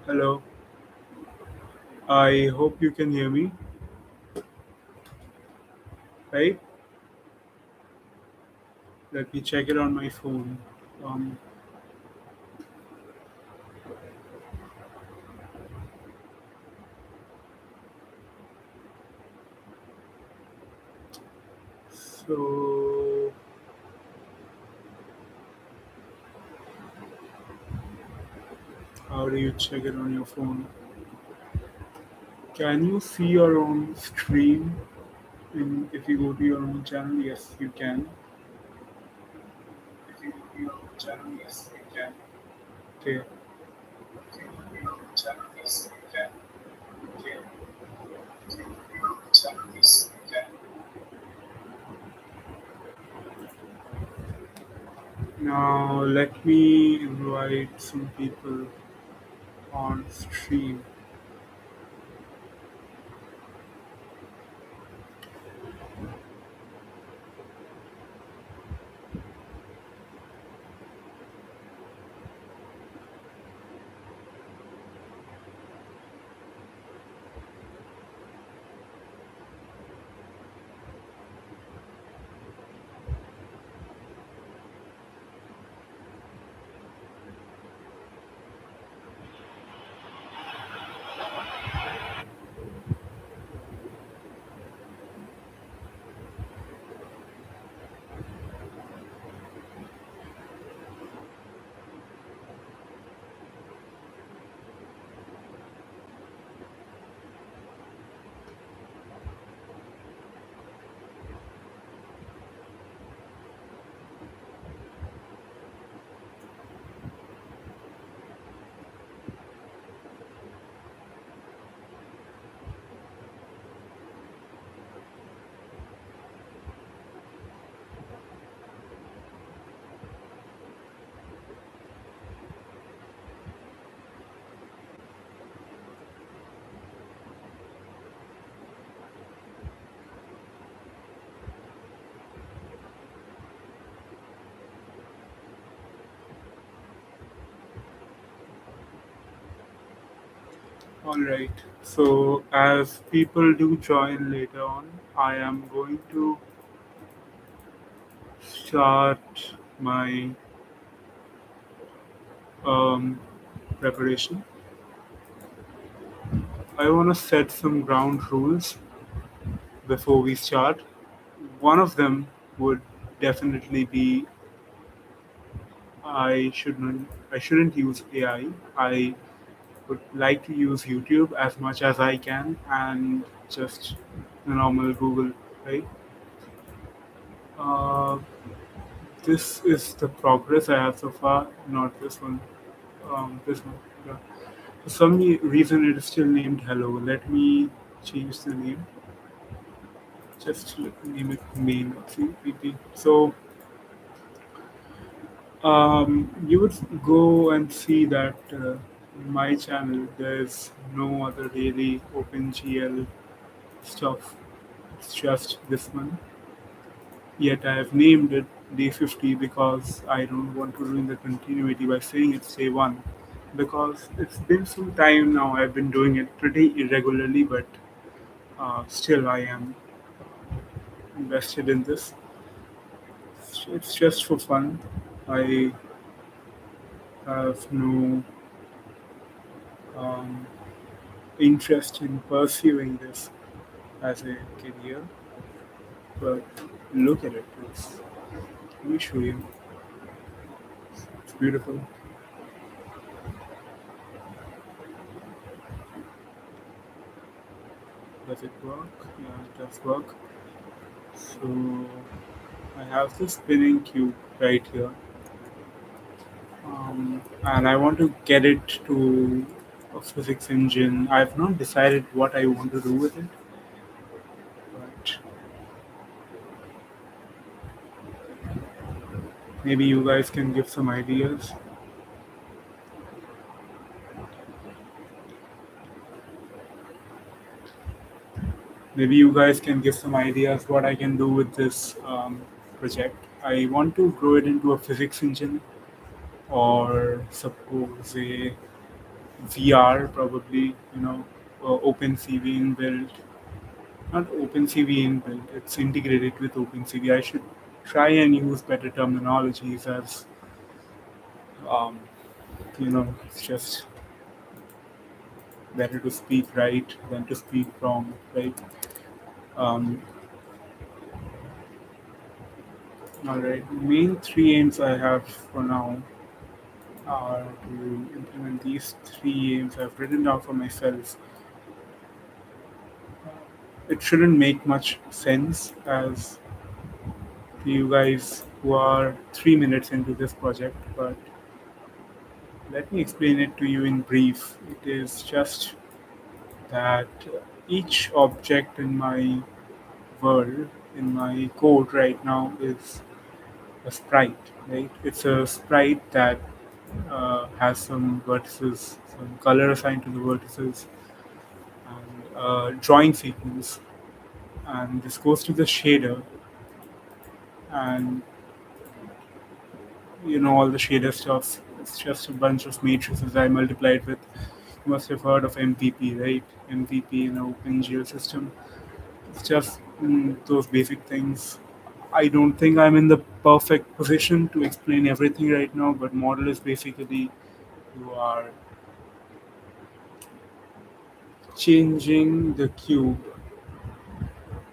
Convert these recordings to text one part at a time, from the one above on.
Hello, I hope you can hear me, right? Let me check it on my phone. Um, so, how do you check it on your phone? Can you see your own screen if you go to your own channel? Yes, you can. If you go to your own channel, yes, you can. Okay. If you go to your own channel, yes, you can. Okay. If you go to your own channel, yes, you can. Now, let me invite some people on stream. All right. So, as people do join later on, I am going to start my um, preparation. I want to set some ground rules before we start. One of them would definitely be I shouldn't use AI. I would like to use YouTube as much as I can and just the normal Google, right? Uh, this is the progress I have so far, not this one. This one. Yeah. For some reason, it is still named Hello. Let me change the name. Just let me name it main CPP. So you would go and see that in my channel there's no other really OpenGL stuff. It's just this one. Yet I have named it Day 50 because I don't want to ruin the continuity by saying it's Day 1. Because it's been some time now, I've been doing it pretty irregularly, but still I am invested in this. It's just for fun. I have no um, interest in pursuing this as a career, but look at it. Let me show you. It's beautiful. Does it work? Yeah, it does work. So I have this spinning cube right here, and I want to get it to a physics engine. I've not decided what I want to do with it, but maybe you guys can give some ideas. Maybe you guys can give some ideas what I can do with this project. I want to grow it into a physics engine, or suppose a VR probably, OpenCV inbuilt. Not OpenCV inbuilt, it's integrated with OpenCV. I should try and use better terminologies as, um, it's just better to speak right than to speak wrong, right? Um, all right. Main three aims I have for now are to implement these three aims I've written down for myself. It shouldn't make much sense as to you guys who are 3 minutes into this project, but let me explain it to you in brief. It is just that each object in my world, in my code right now, is a sprite, right? It's a sprite that has some vertices, some color assigned to the vertices, and drawing sequence. And this goes to the shader, and all the shader stuff. It's just a bunch of matrices I multiplied with. You must have heard of MVP, right? MVP in an OpenGL system. It's just those basic things. I don't think I'm in the perfect position to explain everything right now, but model is basically you are changing the cube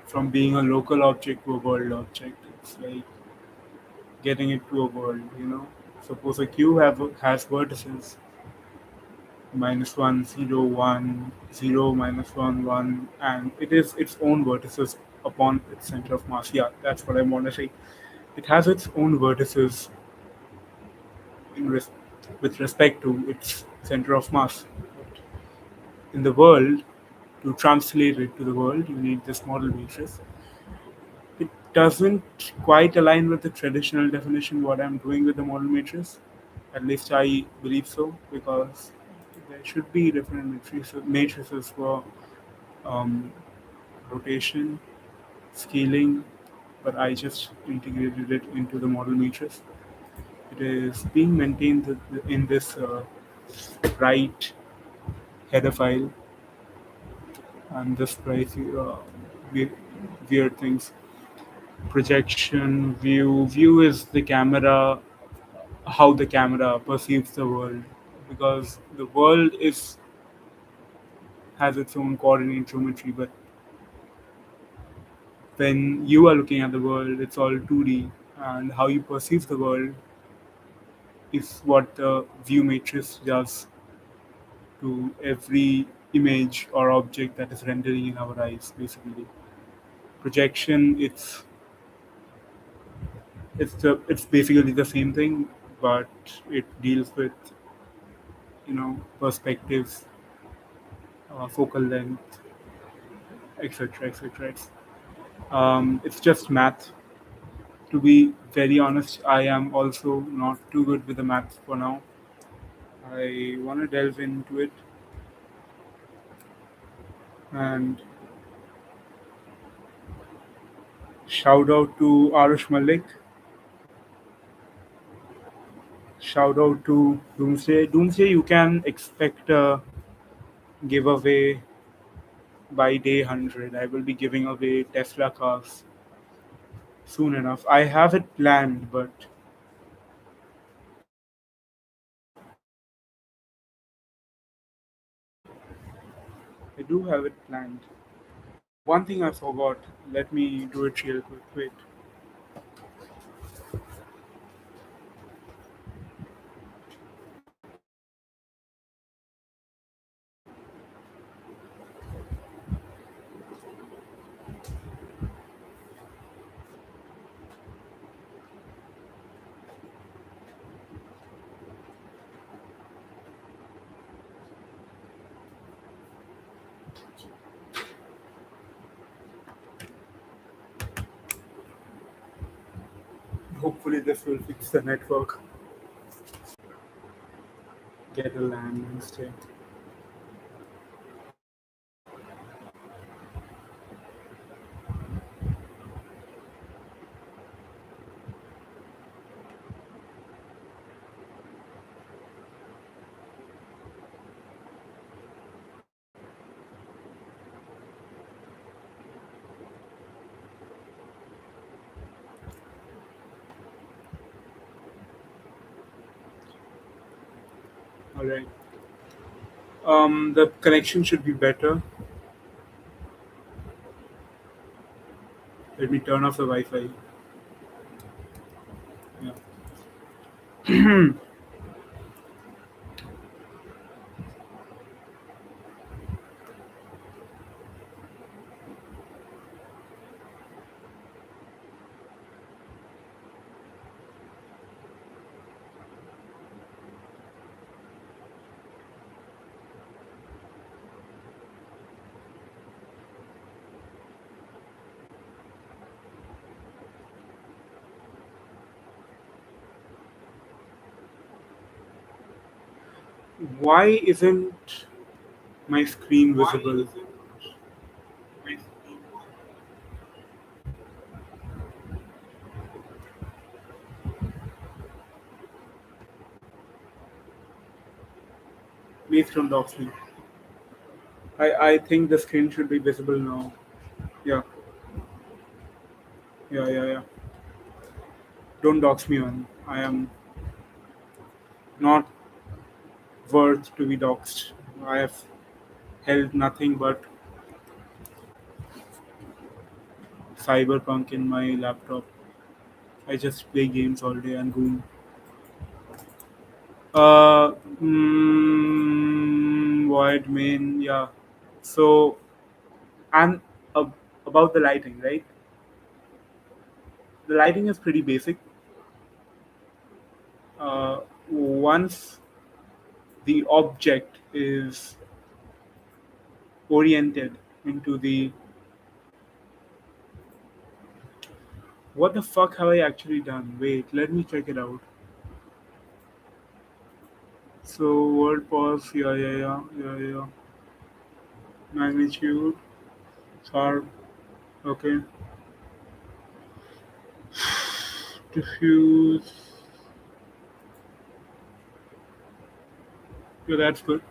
from being a local object to a world object. It's like getting it to a world. Suppose a cube has vertices -1, 0, 1, 0, -1, 1, and it is its own vertices upon its center of mass. Yeah, that's what I want to say. It has its own vertices in with respect to its center of mass. In the world, to translate it to the world, you need this model matrix. It doesn't quite align with the traditional definition what I'm doing with the model matrix. At least I believe so, because there should be different matrices for um, rotation, scaling, but I just integrated it into the model matrix. It is being maintained in this write header file and this price we- weird things. Projection, view is the camera, how the camera perceives the world, because the world is has its own coordinate geometry, but when you are looking at the world, it's all 2D, and how you perceive the world is what the view matrix does to every image or object that is rendering in our eyes, basically. Projection, it's basically the same thing, but it deals with perspectives, focal length, etc., etc. It's just math. To be very honest, I am also not too good with the math for now. I want to delve into it, and shout out to Arush Malik. Shout out to Doomsday. Doomsday, you can expect a giveaway by day 100. I will be giving away Tesla cars soon enough. I have it planned, but I do have it planned. One thing I forgot. Let me do it real quick. Wait. Hopefully, this will fix the network. Get a land instead. All right. The connection should be better. Let me turn off the Wi-Fi. Yeah. Why isn't my screen visible? Please don't dox me. I think the screen should be visible now. Yeah, yeah. Don't dox me, man. I am not worth to be doxed. I have held nothing but Cyberpunk in my laptop. I just play games all day and go. Uh, Void main, yeah. So, and about the lighting, right? The lighting is pretty basic. Once the object is oriented into the, what the fuck have I actually done? Wait, let me check it out. So, word pause, yeah. Magnitude, sharp, okay. Diffuse, yeah, that's good.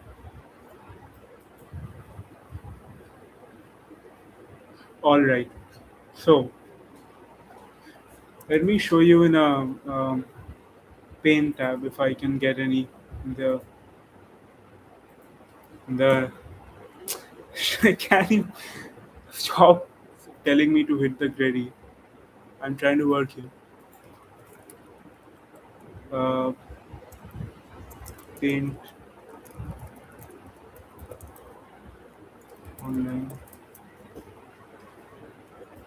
All right. So, let me show you in a paint tab if I can get any in the can you stop telling me to hit the graddy? I'm trying to work here. Uh, paint online.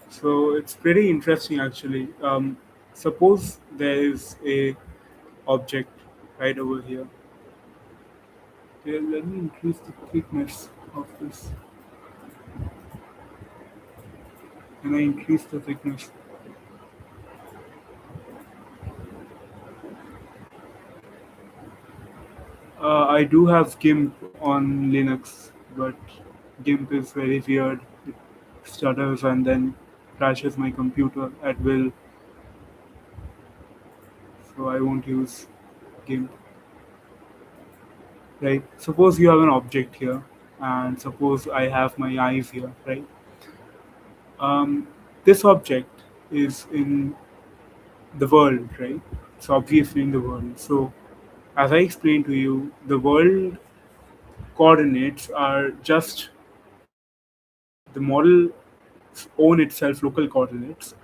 So it's pretty interesting actually. Suppose there is a object right over here. Okay, let me increase the thickness of this. Can I increase the thickness? I do have GIMP on Linux, but GIMP is very weird. It stutters and then crashes my computer at will, so I won't use GIMP. Right? Suppose you have an object here, and suppose I have my eyes here, right? Um, this object is in the world, right? It's obviously in the world. So, as I explained to you, the world coordinates are just the model own itself local coordinates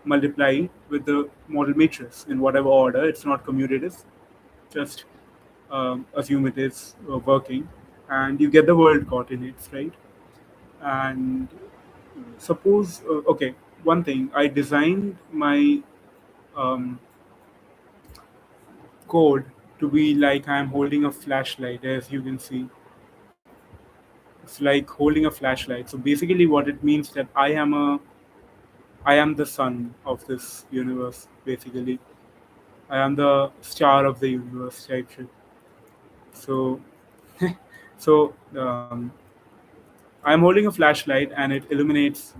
multiply with the model matrix in whatever order. It's not commutative. Just assume it is working, and you get the world coordinates, right? And suppose, okay, one thing I designed my um, code to be like I'm holding a flashlight, as you can see. It's like holding a flashlight. So basically, what it means that I am the sun of this universe. Basically, I am the star of the universe type shit. So, so I'm holding a flashlight and it illuminates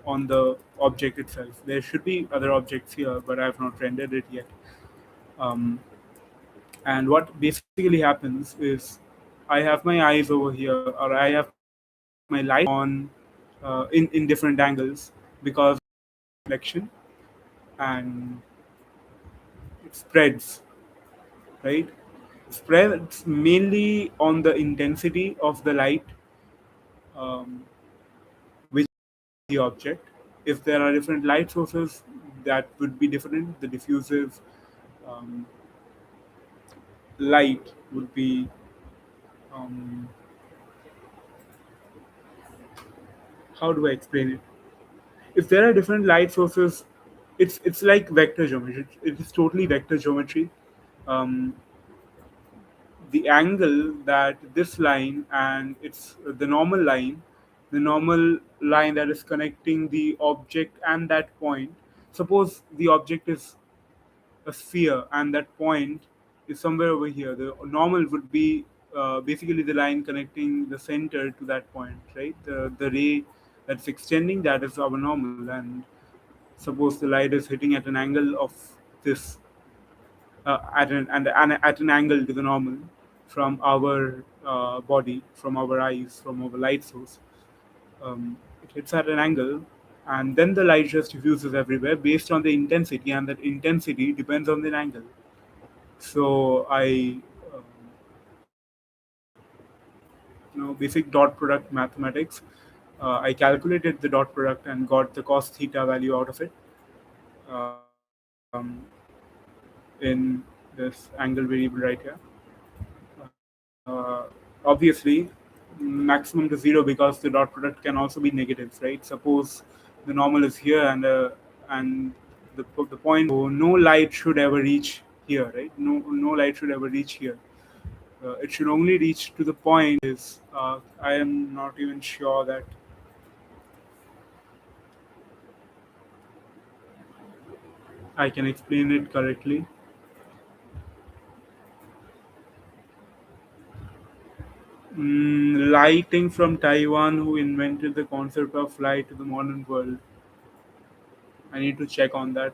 on the object itself. There should be other objects here, but I have not rendered it yet. Um, and what basically happens is I have my eyes over here, or I have my light on in different angles because reflection and it spreads, right? spreads mainly on the intensity of the light, um, which the object. If there are different light sources, that would be different. The diffusive um, light would be, um, how do I explain it? If there are different light sources, it's like vector geometry. It is totally vector geometry. Um, the angle that this line and it's the normal line that is connecting the object and that point. Suppose the object is a sphere and that point is somewhere over here. The normal would be basically the line connecting the center to that point, right? The ray that's extending, that is our normal. And suppose the light is hitting at an angle of this, and at an angle to the normal from our body, from our eyes, from our light source. It hits at an angle, and then the light just diffuses everywhere based on the intensity, and that intensity depends on the angle. So um, basic dot product mathematics. I calculated the dot product and got the cos theta value out of it, um, in this angle variable right here. Obviously, maximum to zero because the dot product can also be negative, right? Suppose the normal is here and the point. So no light should ever reach here, right? No light should ever reach here. It should only reach to the point. Is I am not even sure that I can explain it correctly. Lighting from Taiwan, who invented the concept of light to the modern world. I need to check on that.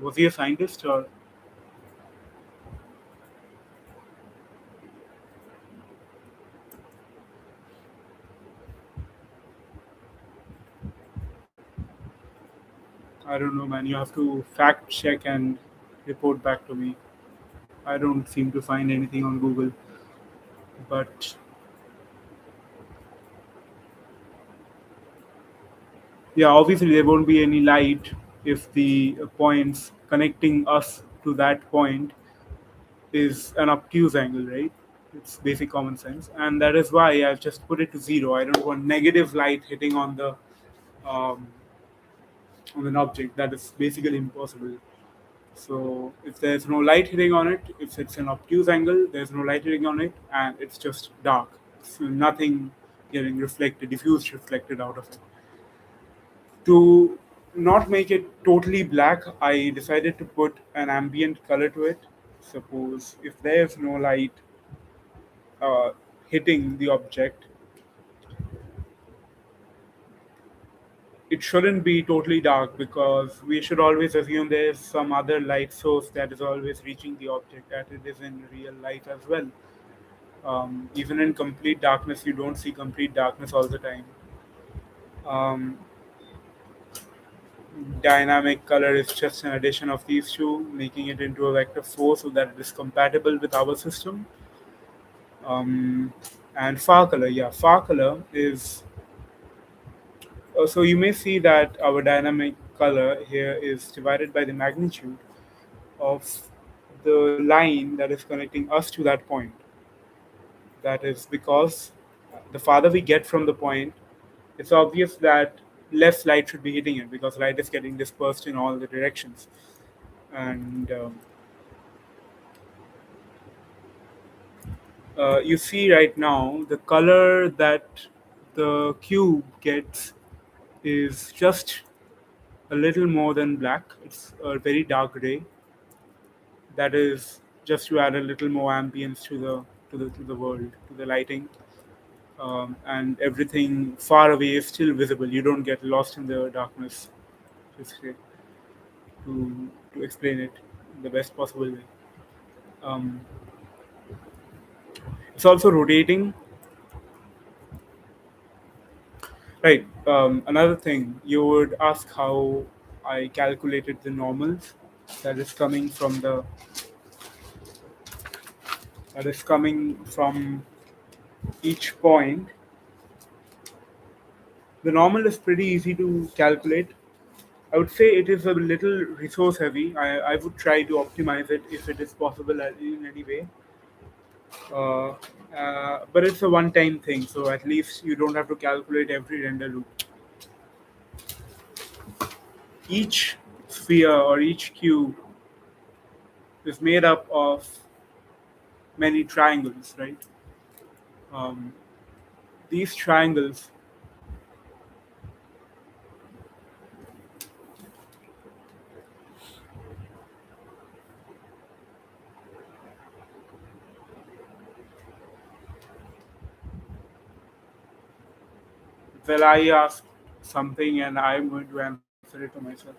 Was he a scientist or I don't know, man. You have to fact check and report back to me. I don't seem to find anything on Google. But yeah, obviously there won't be any light if the points connecting us to that point is an obtuse angle, right? It's basic common sense, and that is why I've just put it to zero. I don't want negative light hitting um, on an object. That is basically impossible. So if there's no light hitting on it, if it's an obtuse angle, there's no light hitting on it, and it's just dark. So nothing getting reflected, diffused, reflected out of it. To not make it totally black, I decided to put an ambient color to it. Suppose if there's no light uh, hitting the object, it shouldn't be totally dark because we should always assume there's some other light source that is always reaching the object, that it is in real life as well. Even in complete darkness, you don't see complete darkness all the time. Um, Dynamic color is just an addition of these two, making it into a vector 4 so that it is compatible with our system. Um, and far color, yeah, far color is so you may see that our dynamic color here is divided by the magnitude of the line that is connecting us to that point. That is because the farther we get from the point, it's obvious that less light should be hitting it because light is getting dispersed in all the directions. And you see right now the color that the cube gets is just a little more than black. It's a very dark gray. That is just to add a little more ambience to the world, to the lighting, and everything far away is still visible. You don't get lost in the darkness. Just to explain it in the best possible way. Um, it's also rotating. Right. Another thing, you would ask how I calculated the normals that is coming from the that is coming from each point. The normal is pretty easy to calculate. I would say it is a little resource heavy. I would try to optimize it if it is possible in any way. Uh, but it's a one-time thing, so at least you don't have to calculate every render loop. Each sphere or each cube is made up of many triangles, right? Um, these triangles, well, I asked something and I'm going to answer it to myself.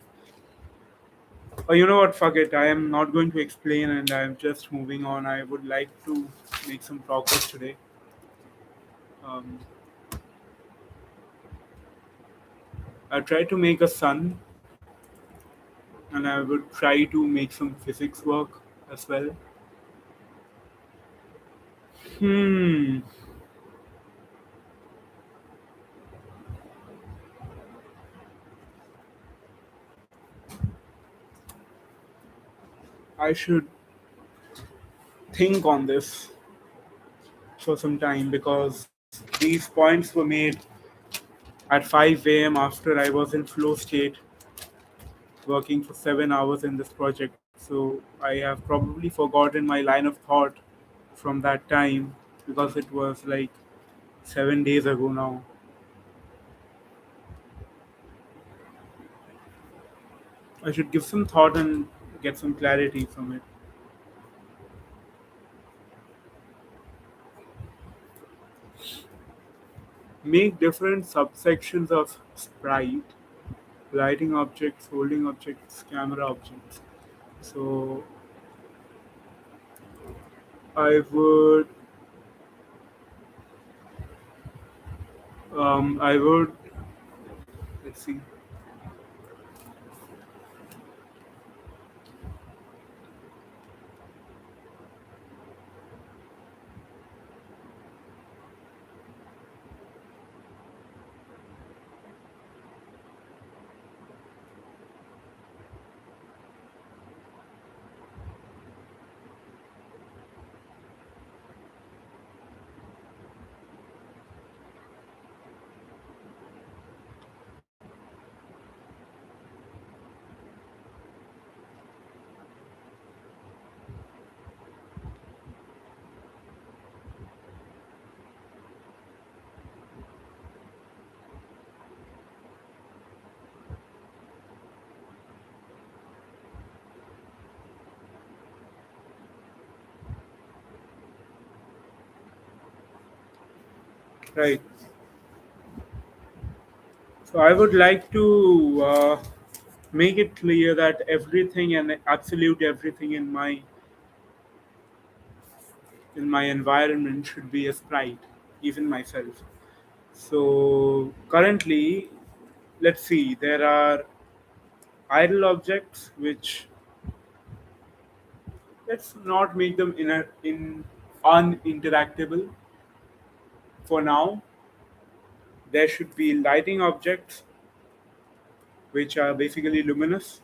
You know what? Fuck it. I am not going to explain and I'm just moving on. I would like to make some progress today. Um, I tried to make a sun and I would try to make some physics work as well. Hmm. I should think on this for some time because these points were made at 5 a.m. after I was in flow state working for 7 hours in this project. So I have probably forgotten my line of thought from that time because it was like 7 days ago now. I should give some thought and get some clarity from it. Make different subsections of sprite, lighting objects, holding objects, camera objects. So I would, I would, let's see, right. So I would like to make it clear that everything and absolute everything in my environment should be a sprite, even myself. So currently, let's see, there are idle objects which let's not make them in uninteractable for now. There should be lighting objects which are basically luminous.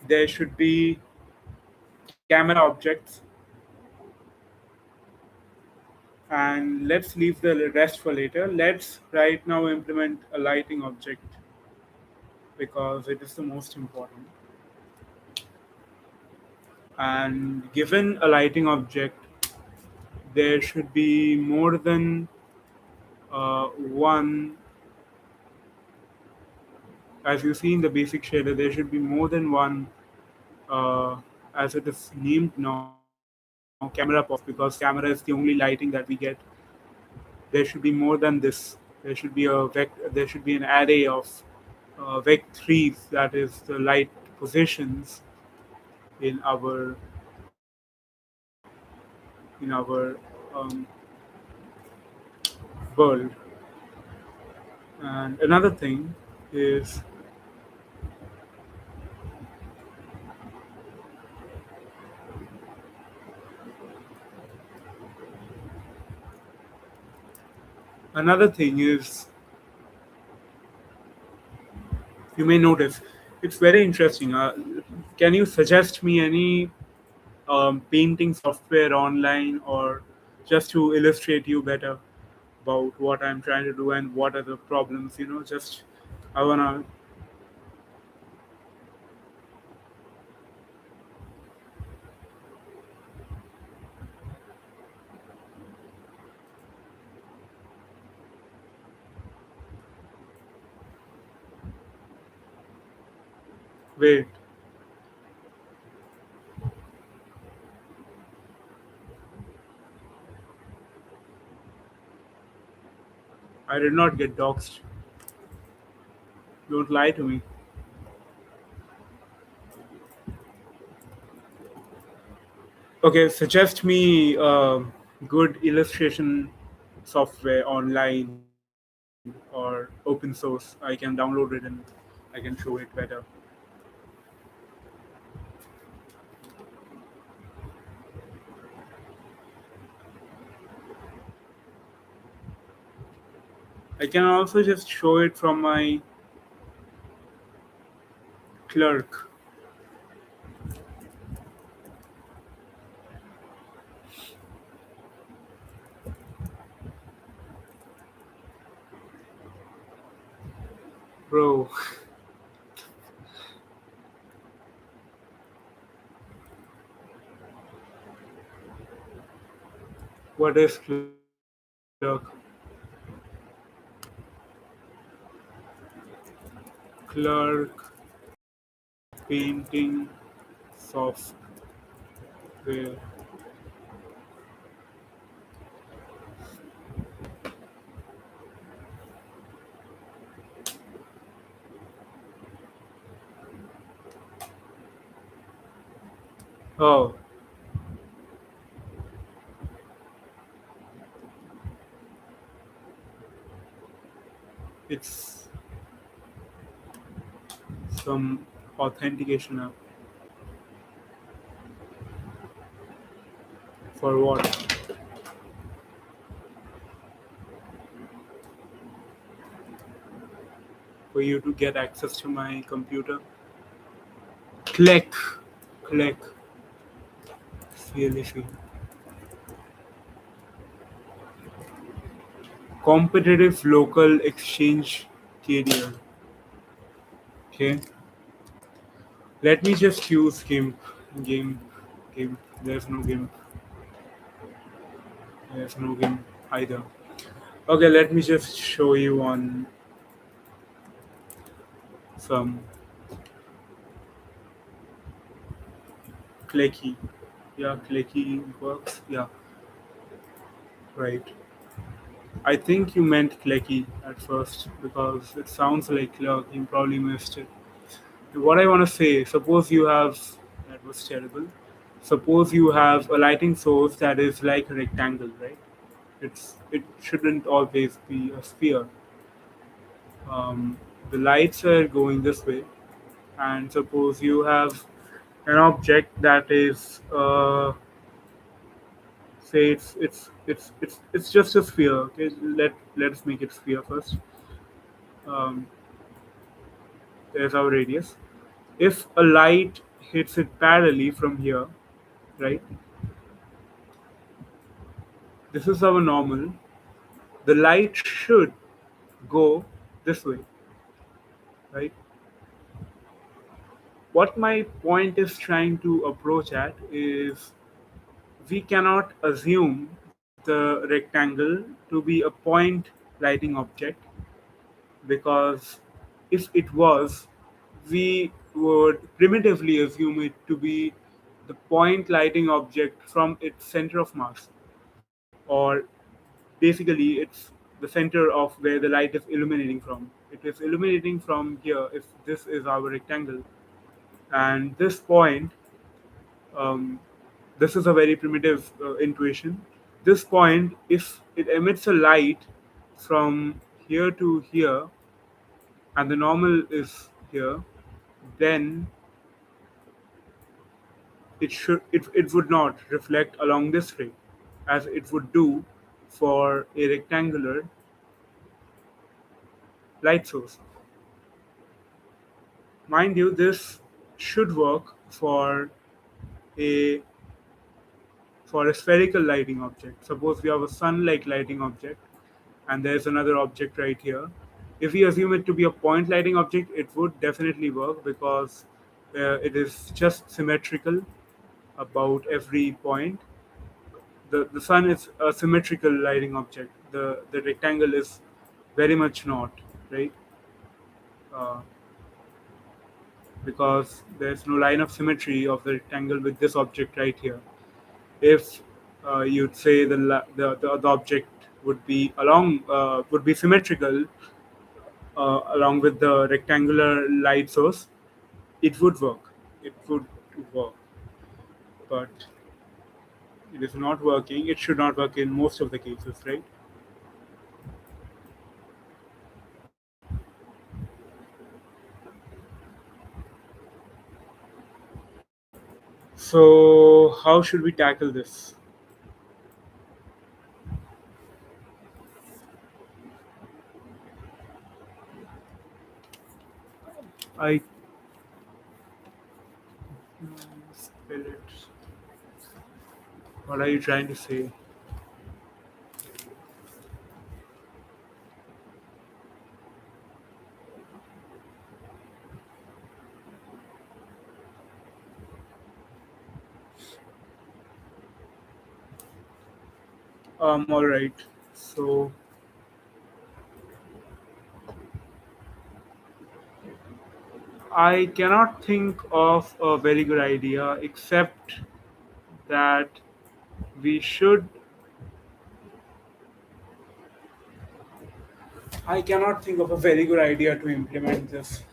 There should be camera objects, and let's leave the rest for later. Let's right now implement a lighting object because it is the most important. And given a lighting object, there should be more than one, as you see in the basic shader, there should be more than one, uh, as it is named now, camera points, because camera is the only lighting that we get. There should be more than this. There should be an array of vec3s, that is the light positions in our in our um, world. And another thing is another thing is you may notice it's very interesting. Can you suggest me any painting software online or just to illustrate you better about what I'm trying to do and what are the problems? Just I wanna wait. I did not get doxxed. Don't lie to me. Okay, suggest me good illustration software online or open source. I can download it and I can show it better. I can also just show it from my clerk. Bro, what is clerk? Clerk painting software. Oh, it's some authentication app. For what? For you to get access to my computer? Click. Click. CLEC. Competitive local exchange carrier. Okay. Let me just use GIMP. GIMP. GIMP. There's no GIMP. There's no GIMP either. Okay, let me just show you on some clicky. Yeah, clicky works. Yeah, right. I think you meant clicky at first because it sounds like clerk. You probably missed it. What I want to say, suppose you have, that was terrible. Suppose you have a lighting source that is like a rectangle, right? It shouldn't always be a sphere. The lights are going this way, and suppose you have an object that is, say it's just a sphere. Okay, let's make it sphere first. Um, there's our radius. If a light hits it parallelly from here, right? This is our normal. The light should go this way, right? What my point is trying to approach at is we cannot assume the rectangle to be a point lighting object because if it was, we would primitively assume it to be the point lighting object from its center of mass, or basically it's the center of where the light is illuminating from. It is illuminating from here if this is our rectangle, and this point, um, This is a very primitive intuition. This point, if it emits a light from here to here, and the normal is here, then it would not reflect along this ray, as it would do for a rectangular light source. Mind you, this should work a for a spherical lighting object. Suppose we have a sun-like lighting object, and there's another object right here. If we assume it to be a point lighting object, it would definitely work because it is just symmetrical about every point. The sun is a symmetrical lighting object. The rectangle is very much not, right? Uh, because there's no line of symmetry of the rectangle with this object right here. If you'd say the object would be symmetrical along with the rectangular light source, it would work. It would work, but it is not working. It should not work in most of the cases, right? So how should we tackle this? I spell it. What are you trying to say? All right. So I cannot think of a very good idea except that we should. I cannot think of a very good idea to implement this.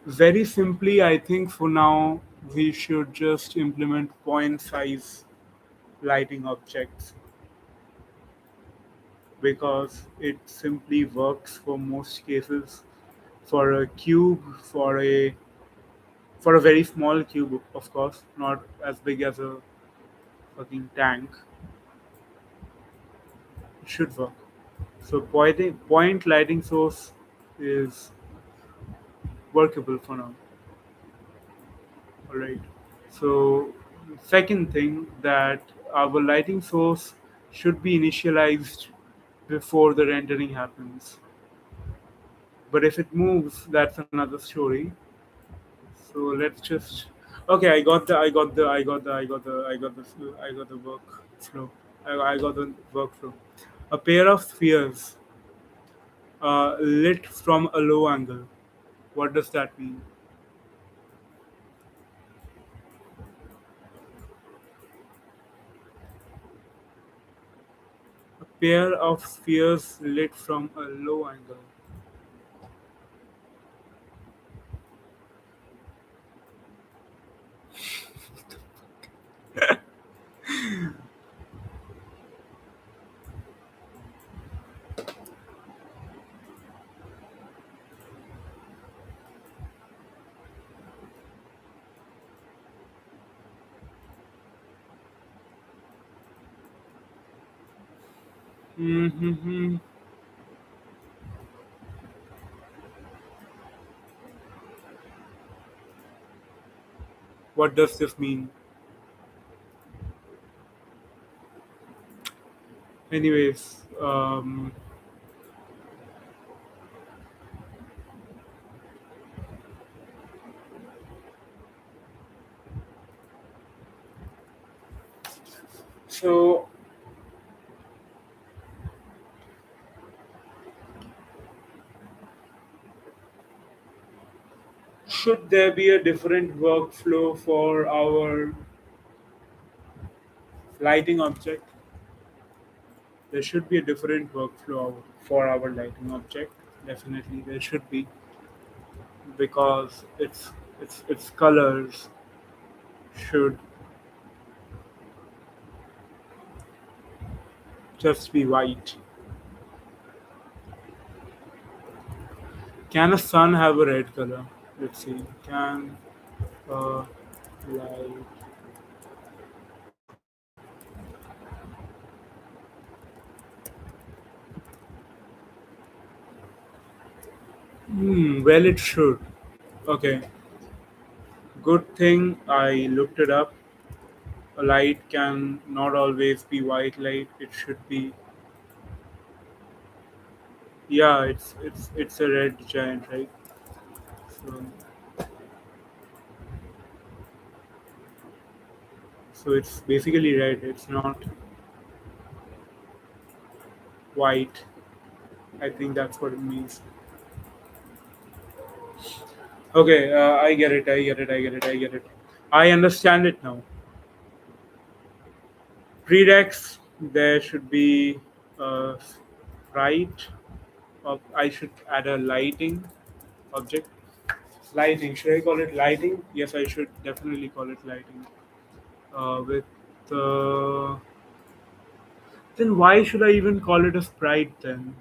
Very simply, I think for now we should just implement point size lighting objects because it simply works for most cases. For a cube, for a very small cube, of course, not as big as a fucking tank, it should work. So point lighting source is workable for now. All right. So, second thing that our lighting source should be initialized before the rendering happens. But if it moves, that's another story. So let's just. Okay, I got the workflow. I got the workflow. A pair of spheres lit from a low angle. What does that mean? A pair of spheres lit from a low angle. Mm-hmm. What does this mean? Anyways, so should there be a different workflow for our lighting object? There should be a different workflow for our lighting object. Definitely, there should be. because its colors should just be white. Can a sun have a red color? Let's see. Can a light? Well, it should. Okay. Good thing I looked it up. A light can not always be white light. It should be. Yeah, it's a red giant, right? So so it's basically red. It's not white. I think that's what it means. Okay, I get it. I get it. I get it. I get it. I understand it now. Prereqs, there should be a sprite. I should add a lighting object. Lighting. Should I call it lighting? Yes, I should definitely call it lighting. With then why should I even call it a sprite then?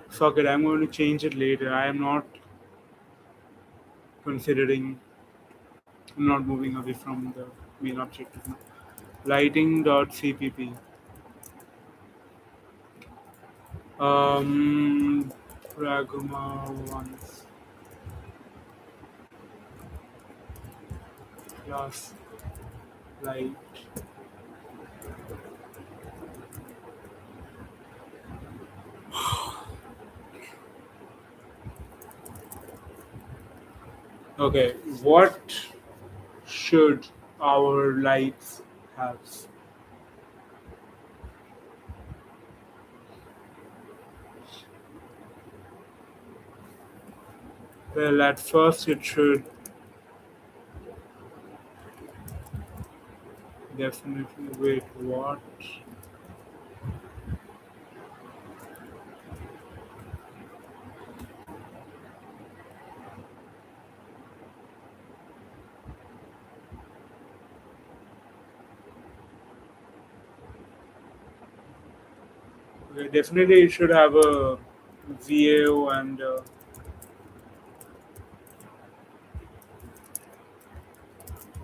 Fuck it. I'm going to change it later. I am not considering. I'm not moving away from the main objective now. Lighting.cpp. Um, Pragma once class light. Okay, what should our lights have? Well, at first it should definitely wait. What? Okay, definitely it should have a VAO and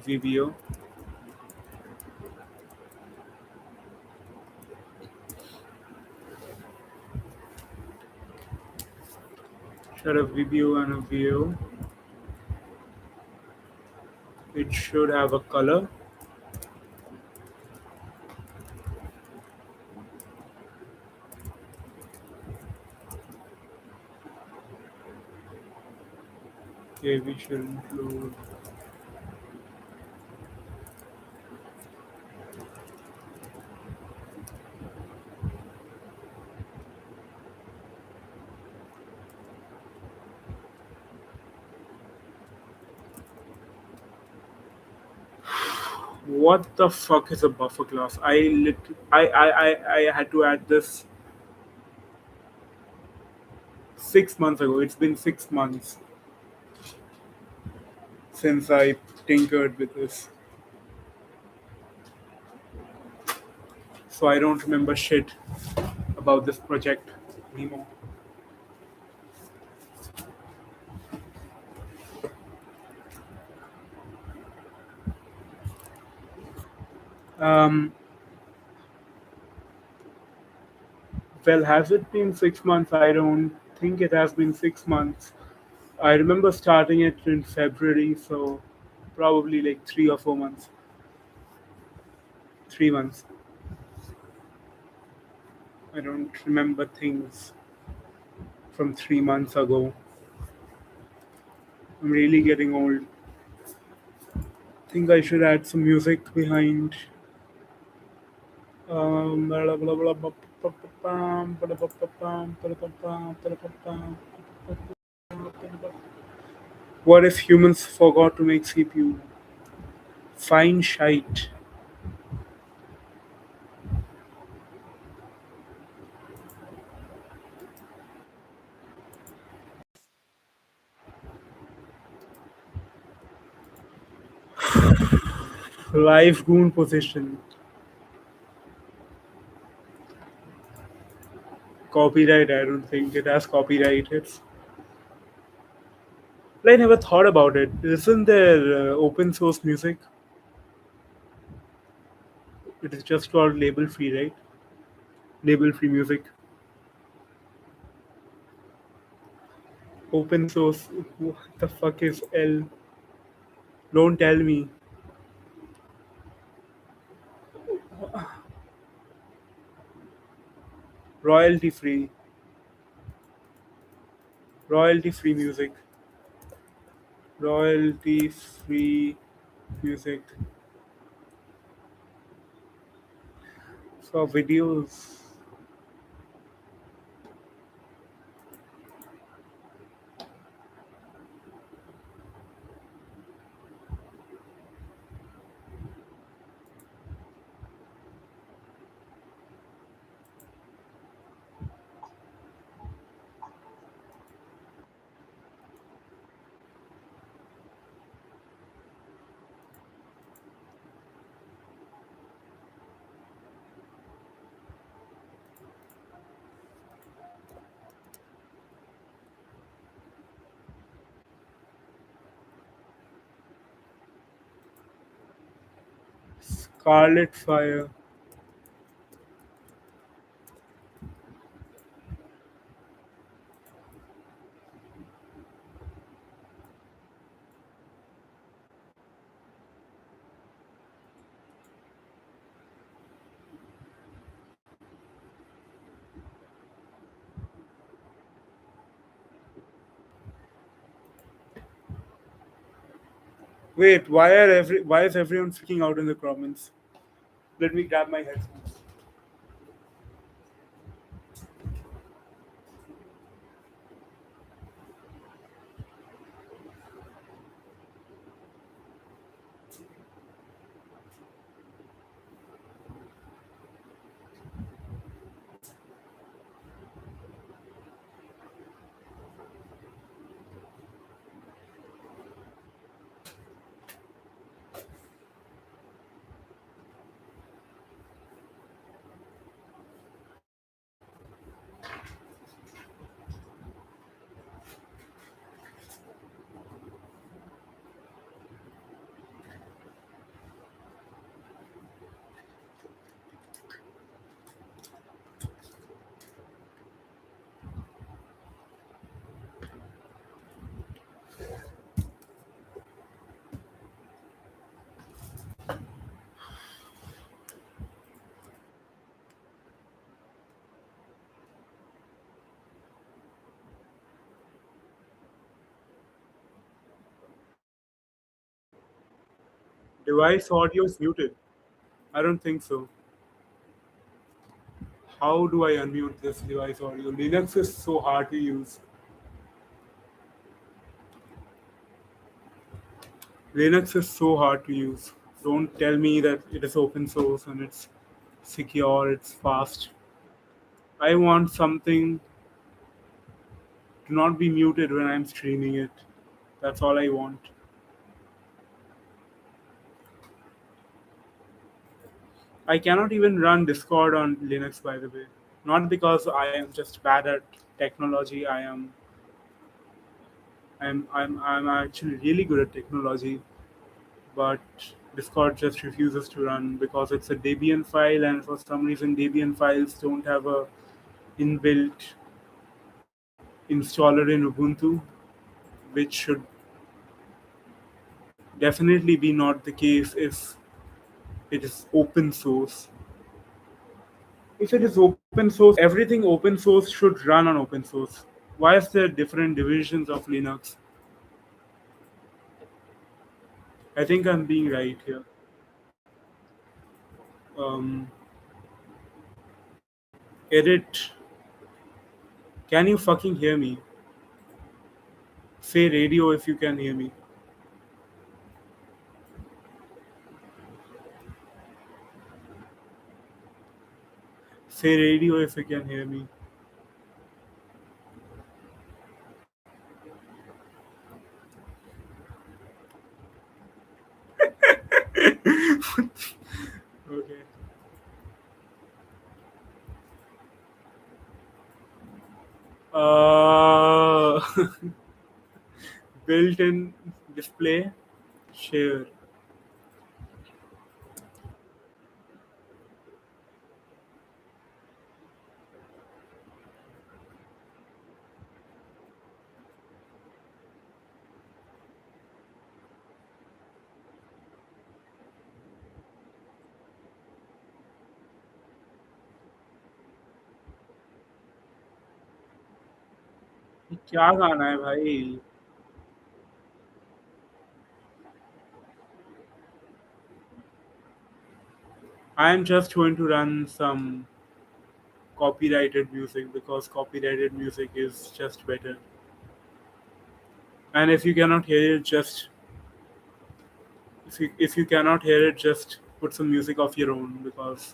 VBO. Should have VBO and a VAO. It should have a color. Okay, we should include. What the fuck is a buffer class? I had to add this 6 months ago. It's been 6 months since I tinkered with this, so I don't remember shit about this project anymore. Um, well, has it been 6 months? I don't think it has been 6 months. I remember starting it in February, so probably like 3 or 4 months. 3 months. I don't remember things from 3 months ago. I'm really getting old. Think I should add some music behind. Blah, blah, blah, blah, blah, blah, blah, blah, blah, blah, blah, blah, blah. What if humans forgot to make CPU? Fine shite. Live goon position. Copyright, I don't think it has copyright. I never thought about it. Isn't there open source music? It is just called label free, right? Label free music. Open source. What the fuck is L? Don't tell me. Royalty free. Royalty free music. Royalty free music for videos. Scarlet Fire. Wait, why is everyone freaking out in the comments? Let me grab my headphones. Device audio is muted. I don't think so. How do I unmute this device audio? Linux is so hard to use. Linux is so hard to use. Don't tell me that it is open source and it's secure, it's fast. I want something to not be muted when I'm streaming it. That's all I want. I cannot even run Discord on Linux, by the way. Not because I am just bad at technology. I'm actually really good at technology, but Discord just refuses to run because it's a Debian file, and for some reason Debian files don't have a inbuilt installer in Ubuntu, which should definitely be not the case if it is open source. If it is open source, everything open source should run on open source. Why is there different divisions of Linux? I think I'm being right here. Um, Edit. Can you fucking hear me? Say radio if you can hear me. Say radio if you can hear me. Uh, built-in display. Share. ये क्या गाना है भाई? I am just going to run some copyrighted music because copyrighted music is just better. And if you cannot hear it, just if you cannot hear it, just put some music of your own because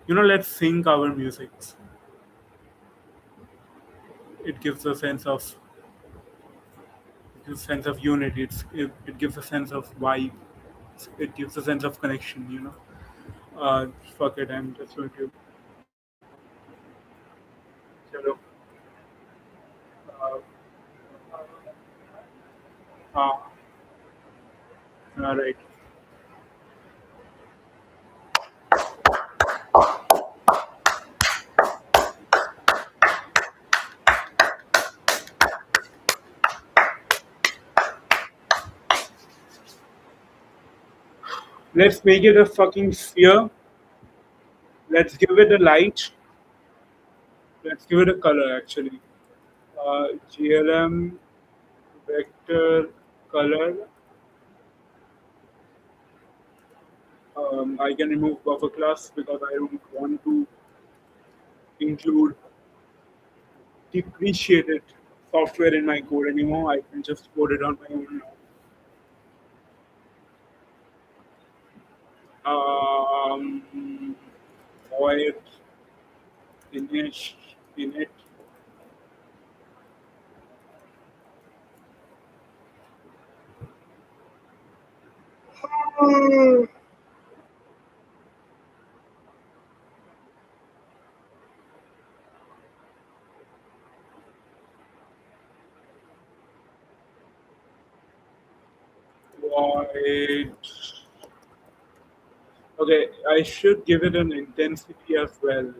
let's sync our musics. It gives a sense of it gives a sense of unity. It gives a sense of vibe. It gives a sense of connection. Fuck it. I'm just going to. Chalo. Uh, uh, all right. Let's make it a fucking sphere. Let's give it a light. Let's give it a color actually. GLM vector color. I can remove buffer class because I don't want to include depreciated software in my code anymore. I can just code it on my own now. Void init init. Void. Okay, I should give it an intensity as well.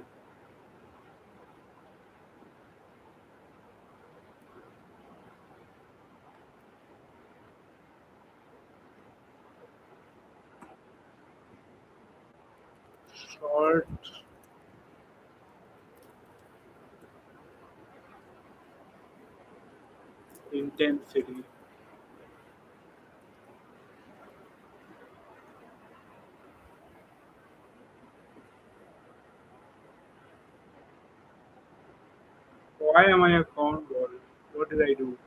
Short intensity. Why am I a cornball? What did I do?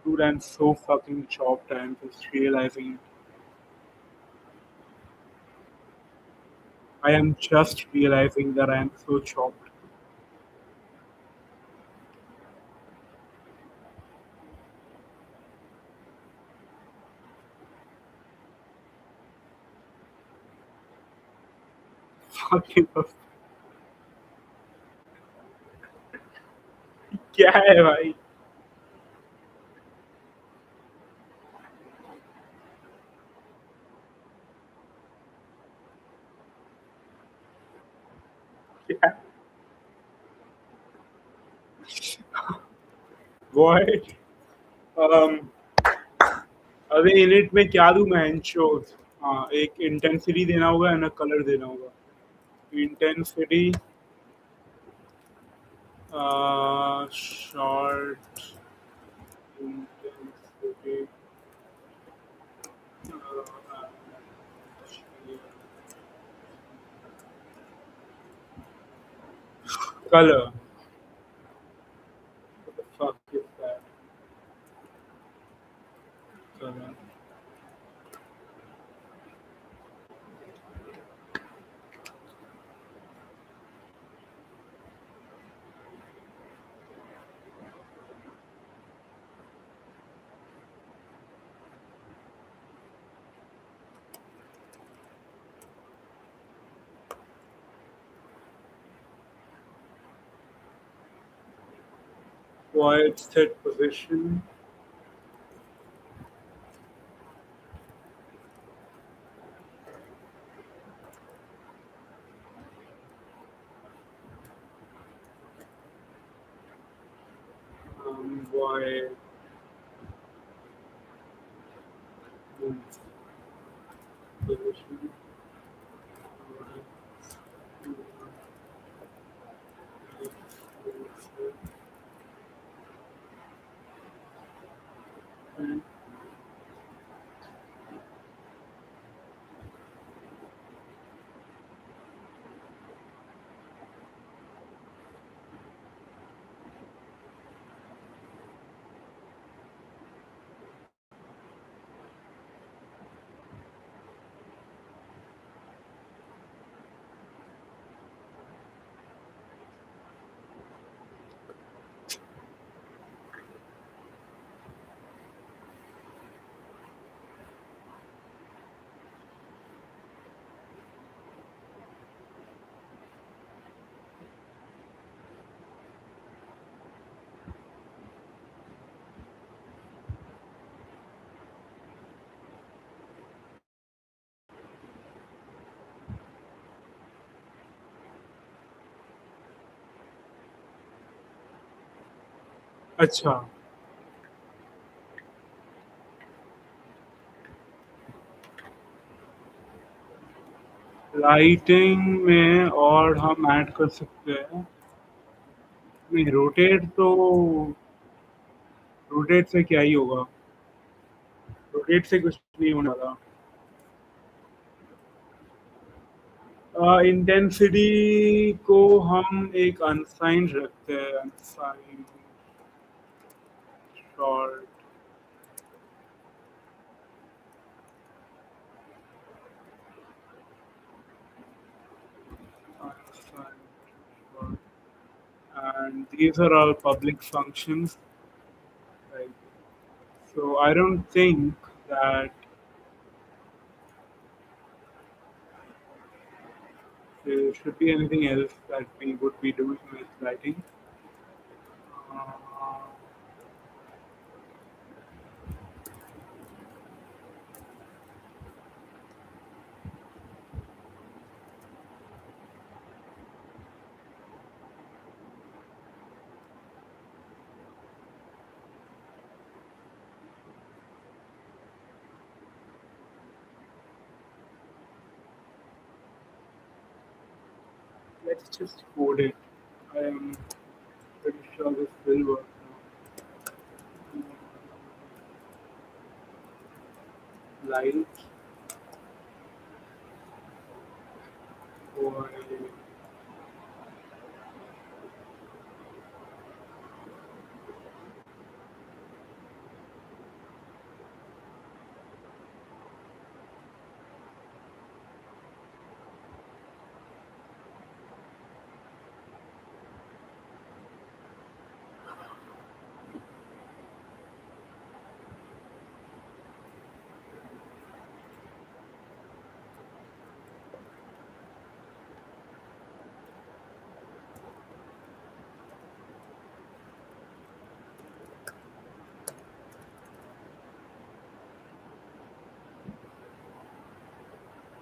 Dude, I'm so fucking chopped. I'm just realizing it. I am just realizing that I am so chopped. Fucking क्या है भाई? क्या? What? Um, अबे init में क्या दूं मैं? Ensure. हाँ, एक इंटेंसिटी देना होगा एंड कलर देना होगा. Intensity short intensity uh, color. What the fuck is that? Color. Avoid set position. Avoid move position. Avoid move, and अच्छा लाइटिंग में और हम ऐड कर सकते हैं नहीं रोटेट से क्या ही होगा रोटेट से कुछ नहीं होने वाला इंटेंसिटी को हम एक अनसाइंड रखते हैं unsigned short unsigned short and these are all public functions right so I don't think that there should be anything else that we would be doing with writing uh, let's just code it I am pretty sure this will work now light or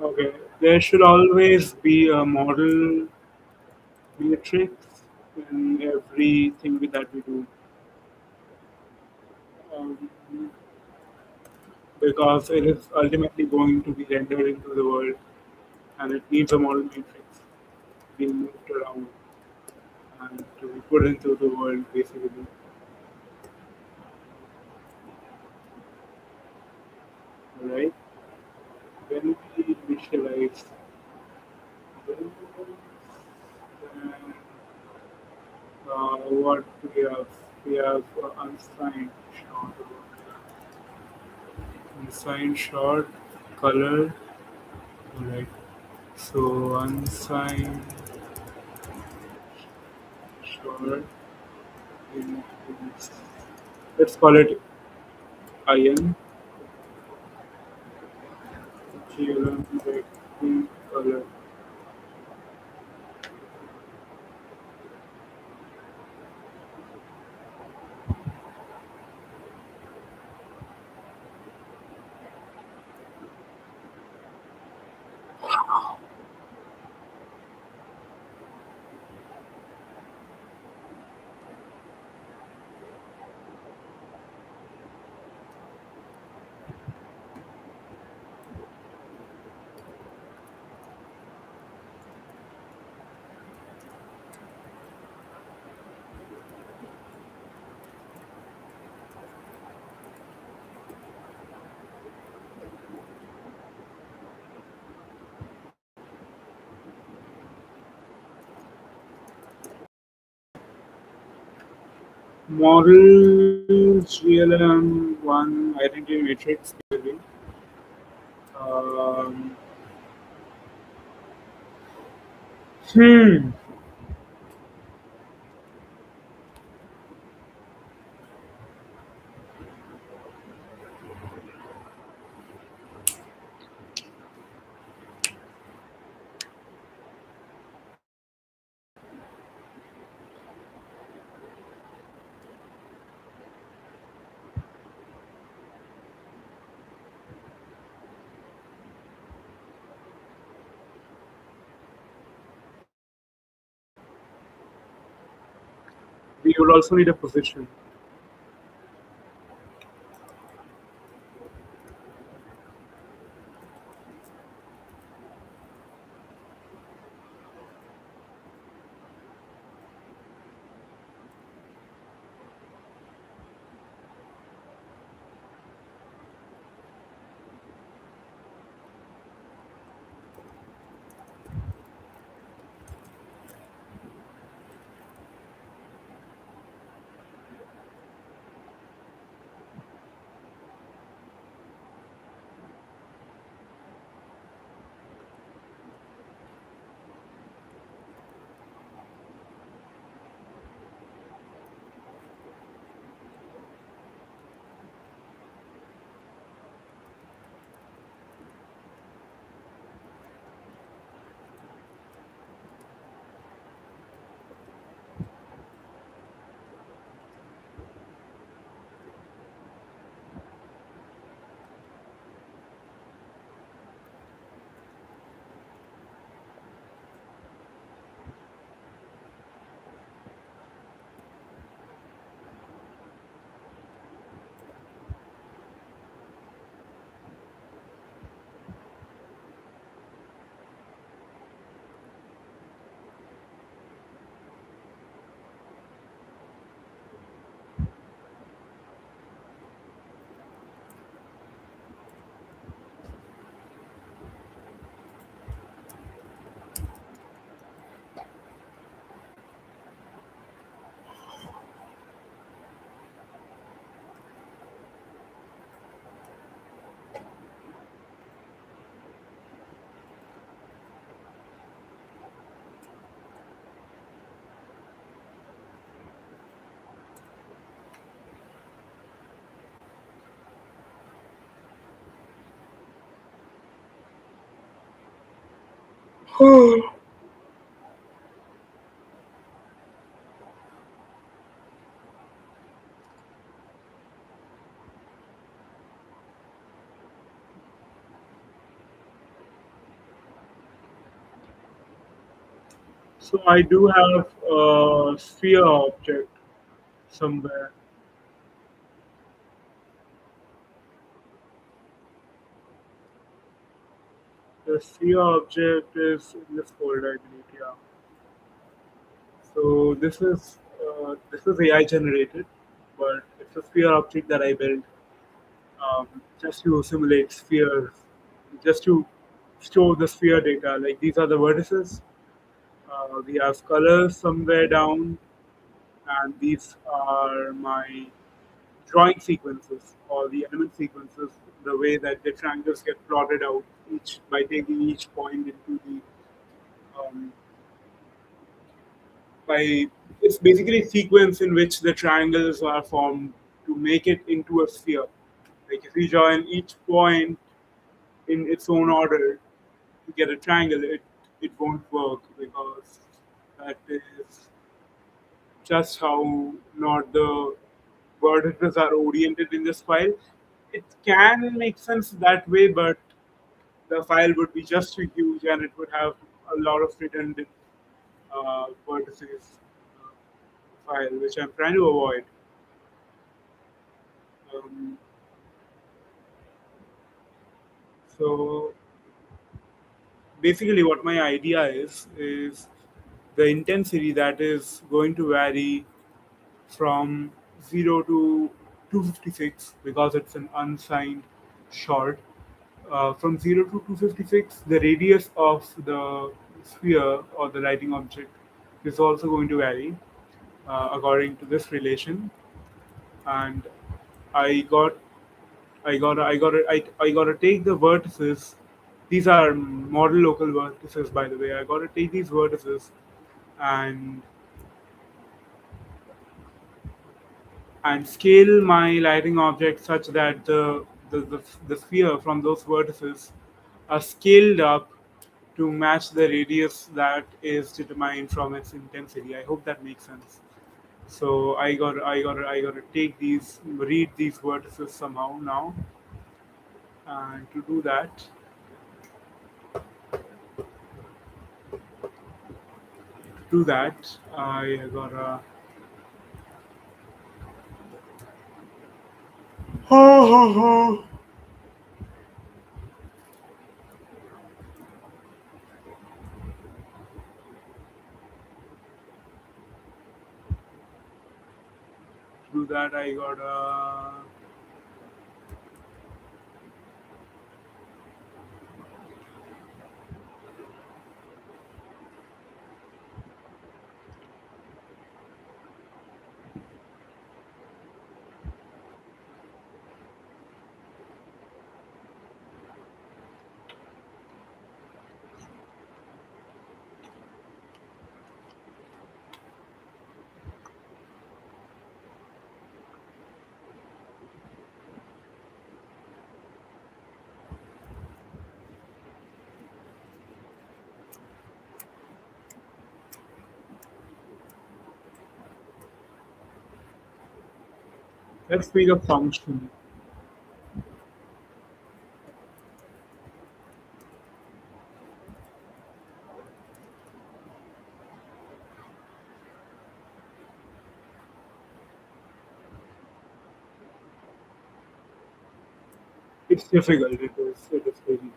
okay there should always be a model matrix in everything that we do um, because it is ultimately going to be rendered into the world and it needs a model matrix being moved around and to be put into the world basically. Right? When we initialize this, then what we have unsigned short, unsigned short color, right? So unsigned short in, let's call it IN GLM vector color. Model GLM one identity matrix basically. Um, hmm. We would also need a position. So I do have a sphere object somewhere. The sphere object is in this folder, I believe. Yeah. So this is AI generated, but it's a sphere object that I built just to simulate spheres, just to store the sphere data. Like these are the vertices. We have colors somewhere down, and these are my drawing sequences or the element sequences. The way that the triangles get plotted out each by taking each point into the um, by it's basically a sequence in which the triangles are formed to make it into a sphere. Like if you join each point in its own order to get a triangle, it won't work because that is just how not the vertices are oriented in this file. It can make sense that way, but the file would be just too huge and it would have a lot of redundant vertices file, which I'm trying to avoid. Um, so basically, what my idea is the intensity that is going to vary from 0 to 256 because it's an unsigned short. From 0 to 256, the radius of the sphere or the lighting object is also going to vary. according to this relation, and I got I gotta take the vertices. These are model local vertices, by the way. I gotta take these vertices and scale my lighting object such that the sphere from those vertices are scaled up to match the radius that is determined from its intensity. I hope that makes sense. So I got to take these, read these vertices somehow now, and to do that, I gotta to do that. I gotta. Let's make a function. It's difficult. It is. It is very.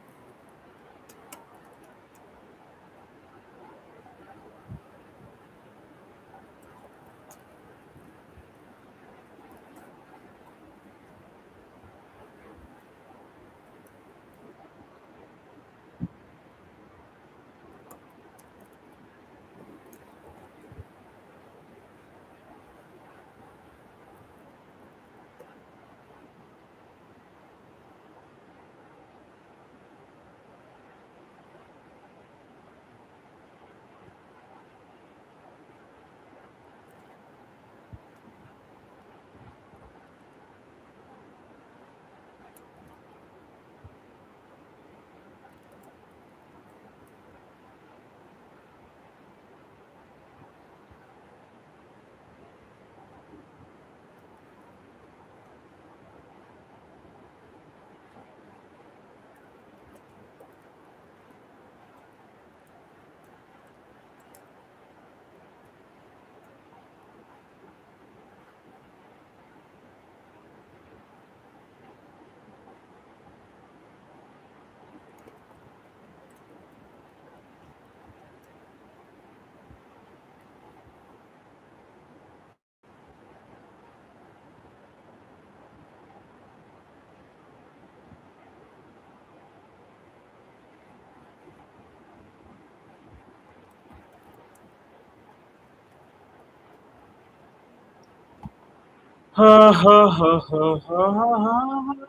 Ha ha ha ha ha ha ha.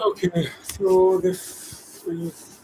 Okay, so this is.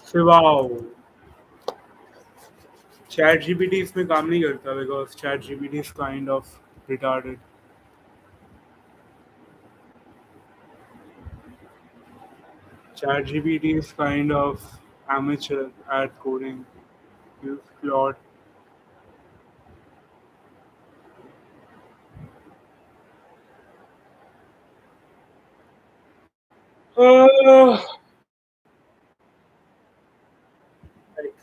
So wow, Chat GPT इसमें काम नहीं करता because Chat GPT is kind of retarded. Chat GPT is kind of amateur at coding. Use Claude. Uh, like,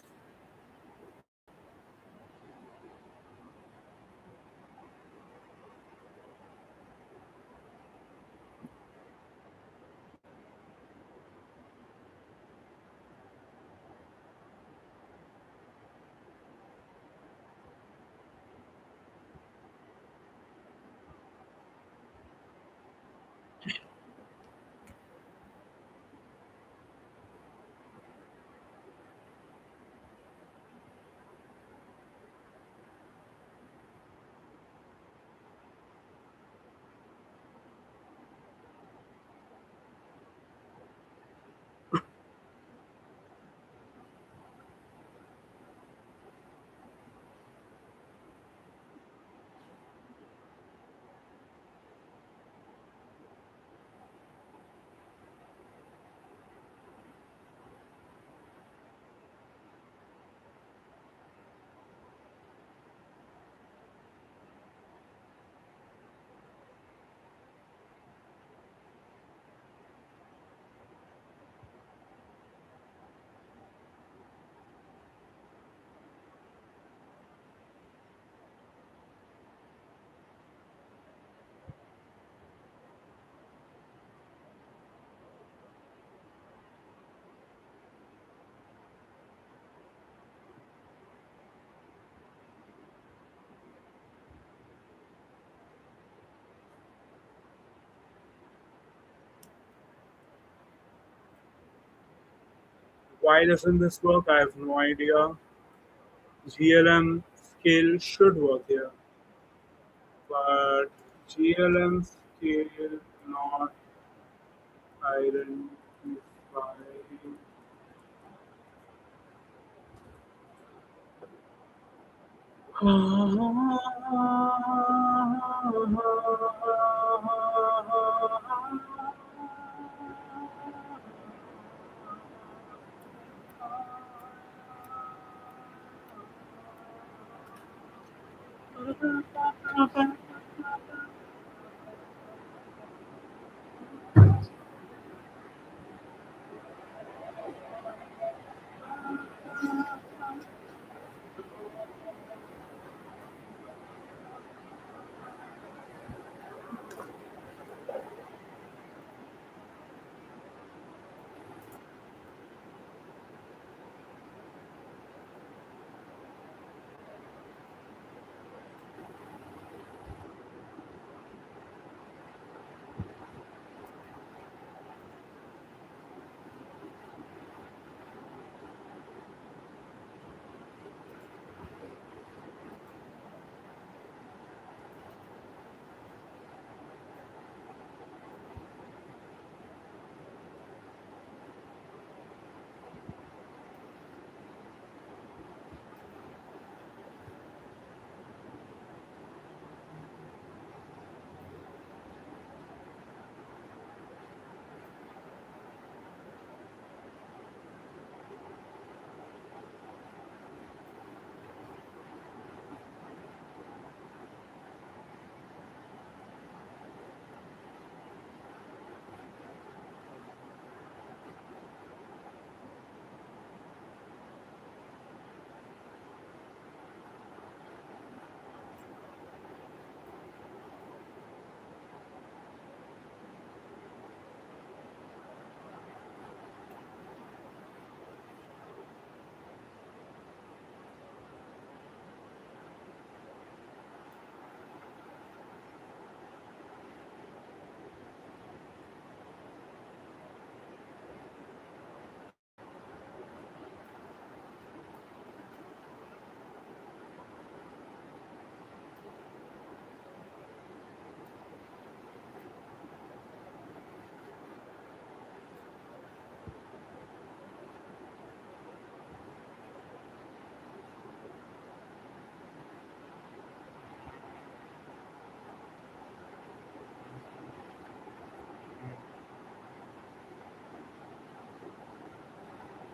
Why doesn't this work? I have no idea. GLM scale should work here, but GLM scale not identify.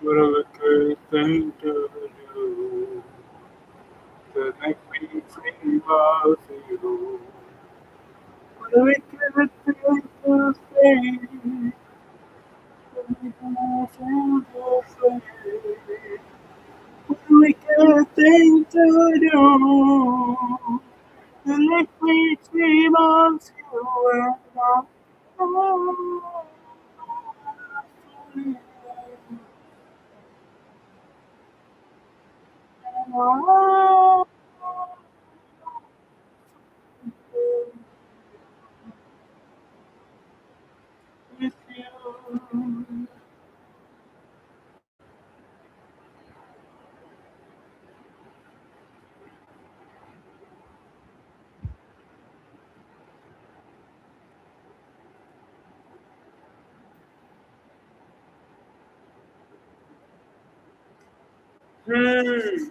What thing to do? The next meeting was you. What a wicked thing to say. Wicked thing to do. The next meeting was you and I. With you. Hmm.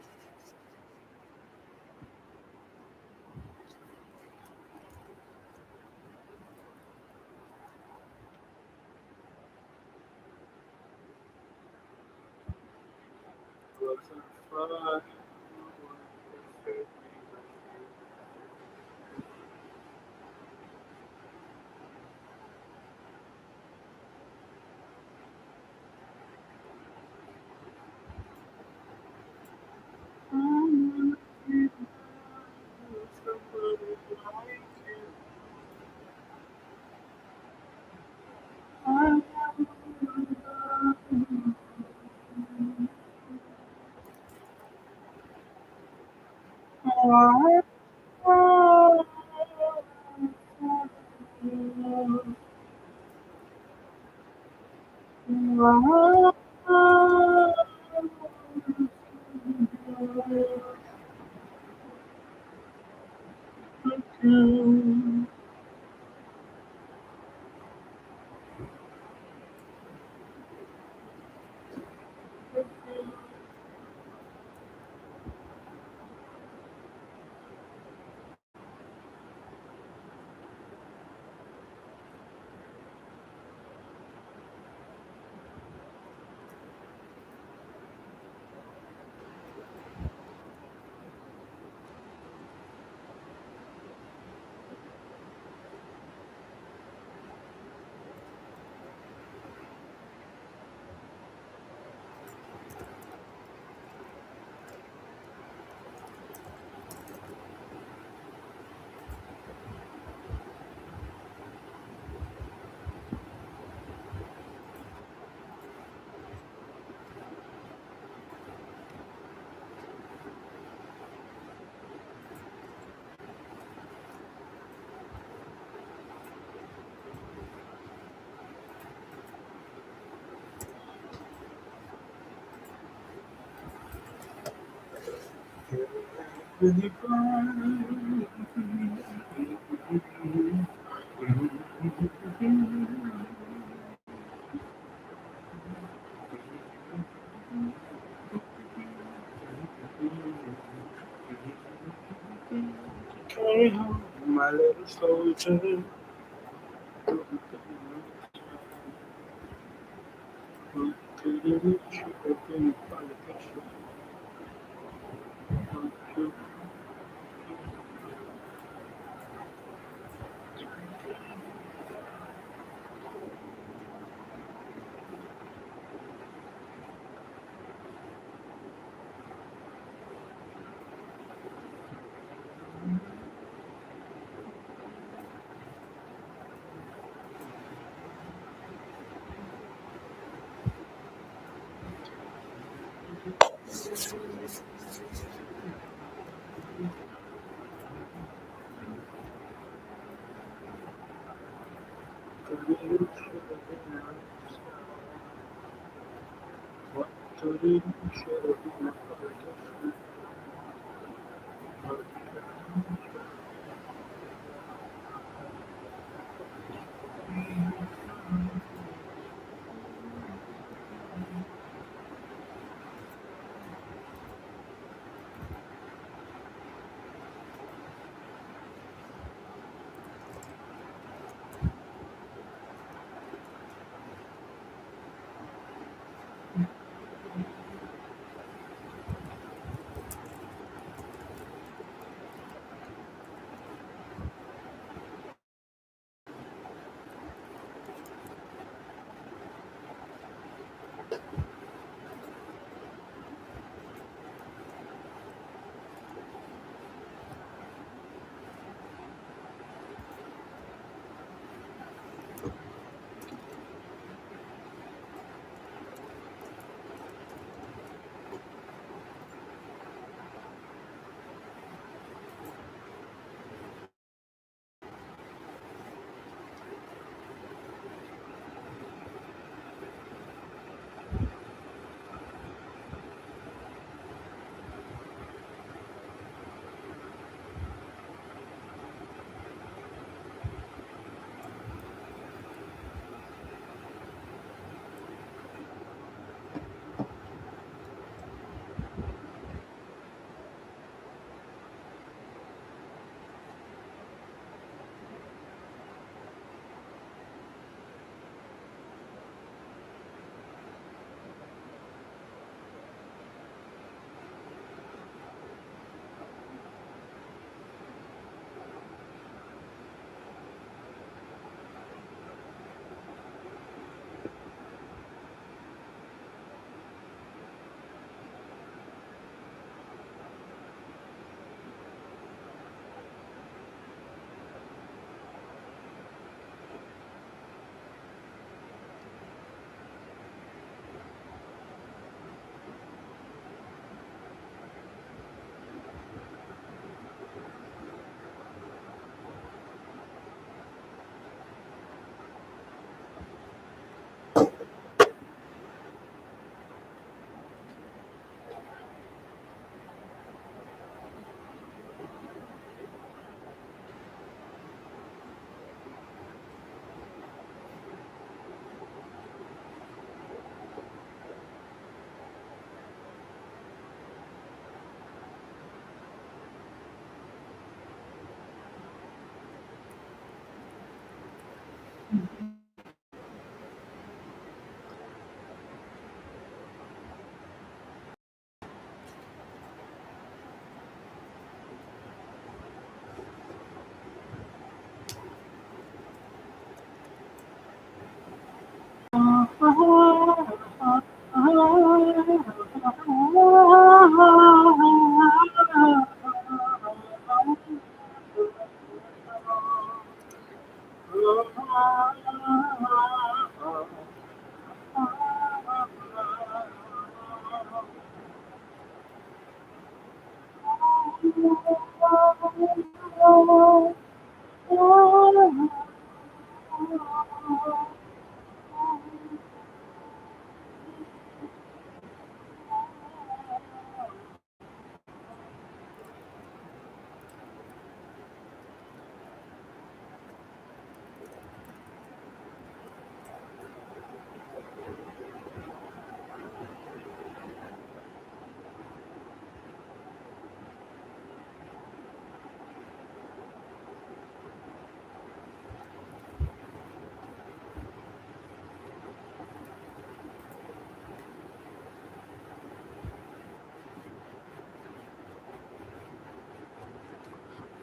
Wasn't fun. you. Carry home, my little soldier.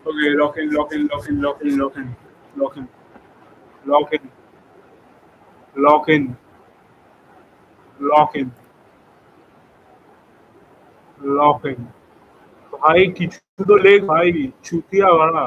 Okay, lock in, lock in, lock in, lock in, lock in, lock in, lock in, lock in, lock in, lock in. भाई কিছু তো লেখ ভাই চুতিয়া বাড়া